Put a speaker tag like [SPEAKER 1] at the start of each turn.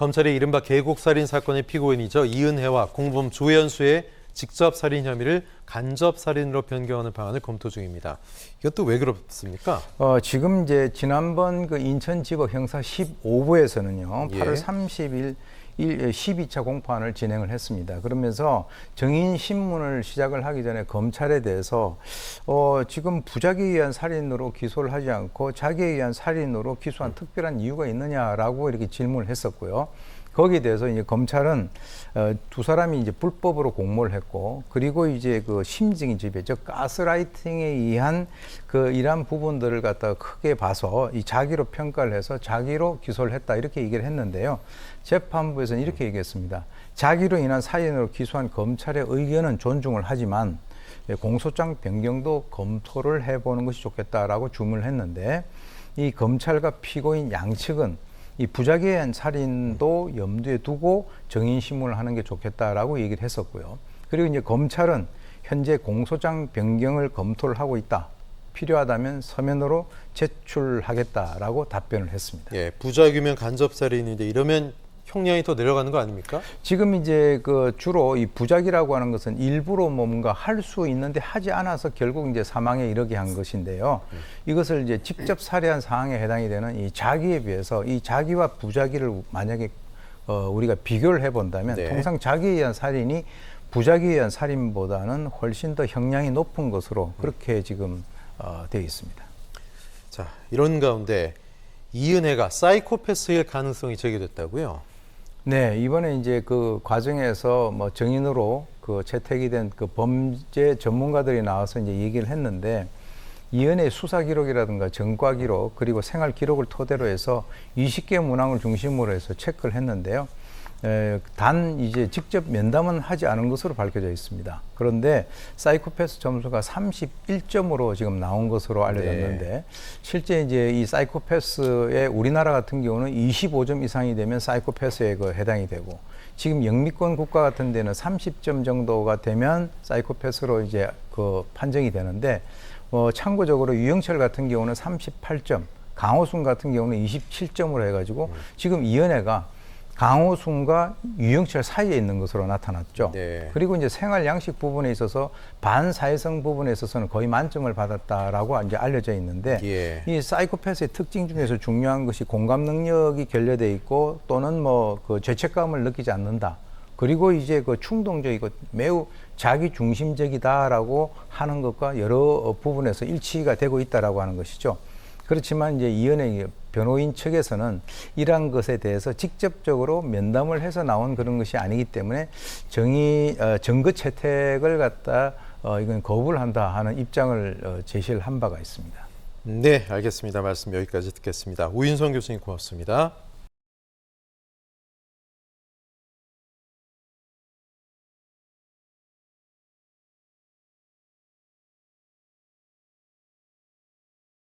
[SPEAKER 1] 검찰이 이른바 계곡살인 사건의 피고인이죠. 이은혜와 공범 조현수의 직접 살인 혐의를 간접 살인으로 변경하는 방안을 검토 중입니다. 이것도 왜 그렇습니까?
[SPEAKER 2] 지금 이제 지난번 그 인천지법 형사 15부에서는요, 8월 30일 12차 공판을 진행을 했습니다. 그러면서 정인 신문을 시작을 하기 전에 검찰에 대해서 지금 부작위에 의한 살인으로 기소를 하지 않고 자기에 의한 살인으로 기소한 특별한 이유가 있느냐라고 이렇게 질문을 했었고요. 거기에 대해서 이제 검찰은 두 사람이 이제 불법으로 공모를 했고, 그리고 이제 그 심증이 지배, 즉 가스라이팅에 의한 그 이러한 부분들을 갖다가 크게 봐서 이 자기로 평가를 해서 자기로 기소를 했다, 이렇게 얘기를 했는데요. 재판부에서는 이렇게 얘기했습니다. 자기로 인한 살인으로 기소한 검찰의 의견은 존중을 하지만 공소장 변경도 검토를 해보는 것이 좋겠다라고 주문을 했는데, 이 검찰과 피고인 양측은 이 부작위에 의한 살인도 염두에 두고 정인신문을 하는 게 좋겠다라고 얘기를 했었고요. 그리고 이제 검찰은 현재 공소장 변경을 검토를 하고 있다. 필요하다면 서면으로 제출하겠다라고 답변을 했습니다.
[SPEAKER 1] 예, 부작위면 간접살인인데 이러면 형량이 더 내려가는 거 아닙니까?
[SPEAKER 2] 지금 이제 그 주로 이 부작위라고 하는 것은 일부러 뭔가 할 수 있는데 하지 않아서 결국 이제 사망에 이르게 한 것인데요. 이것을 이제 직접 살해한 상황에 해당이 되는 이 자기에 비해서 이 자기와 부작위를 만약에 우리가 비교를 해본다면 통상 자기에 의한 살인이 부작위에 의한 살인보다는 훨씬 더 형량이 높은 것으로 그렇게 지금 되어 있습니다.
[SPEAKER 1] 자, 이런 가운데 이은혜가 사이코패스일 가능성이 제기됐다고요?
[SPEAKER 2] 네, 이번에 이제 그 과정에서 뭐 정인으로 그 채택이 된 그 범죄 전문가들이 나와서 이제 얘기를 했는데, 이은혜 수사 기록이라든가 전과 기록 그리고 생활 기록을 토대로 해서 20개 문항을 중심으로 해서 체크를 했는데요. 단 이제 직접 면담은 하지 않은 것으로 밝혀져 있습니다. 그런데 사이코패스 점수가 31점으로 지금 나온 것으로 알려졌는데, 실제 이제 이 사이코패스의 우리나라 같은 경우는 25점 이상이 되면 사이코패스에 해당이 되고, 지금 영미권 국가 같은 데는 30점 정도가 되면 사이코패스로 이제 그 판정이 되는데, 참고적으로 유영철 같은 경우는 38점, 강호순 같은 경우는 27점으로 해가지고 지금 이은혜가 강호순과 유영철 사이에 있는 것으로 나타났죠.
[SPEAKER 1] 네.
[SPEAKER 2] 그리고 이제 생활 양식 부분에 있어서 반사회성 부분에 있어서는 거의 만점을 받았다라고 이제 알려져 있는데, 이 사이코패스의 특징 중에서 중요한 것이 공감 능력이 결여돼 있고, 또는 뭐 그 죄책감을 느끼지 않는다. 그리고 이제 그 충동적이고 매우 자기 중심적이다라고 하는 것과 여러 부분에서 일치가 되고 있다라고 하는 것이죠. 그렇지만 이제 이은혜 변호인 측에서는 이러한 것에 대해서 직접적으로 면담을 해서 나온 그런 것이 아니기 때문에 증거 채택을 갖다 이건 거부를 한다 하는 입장을 제시를 한 바가 있습니다.
[SPEAKER 1] 네, 알겠습니다. 말씀 여기까지 듣겠습니다. 우인성 교수님 고맙습니다.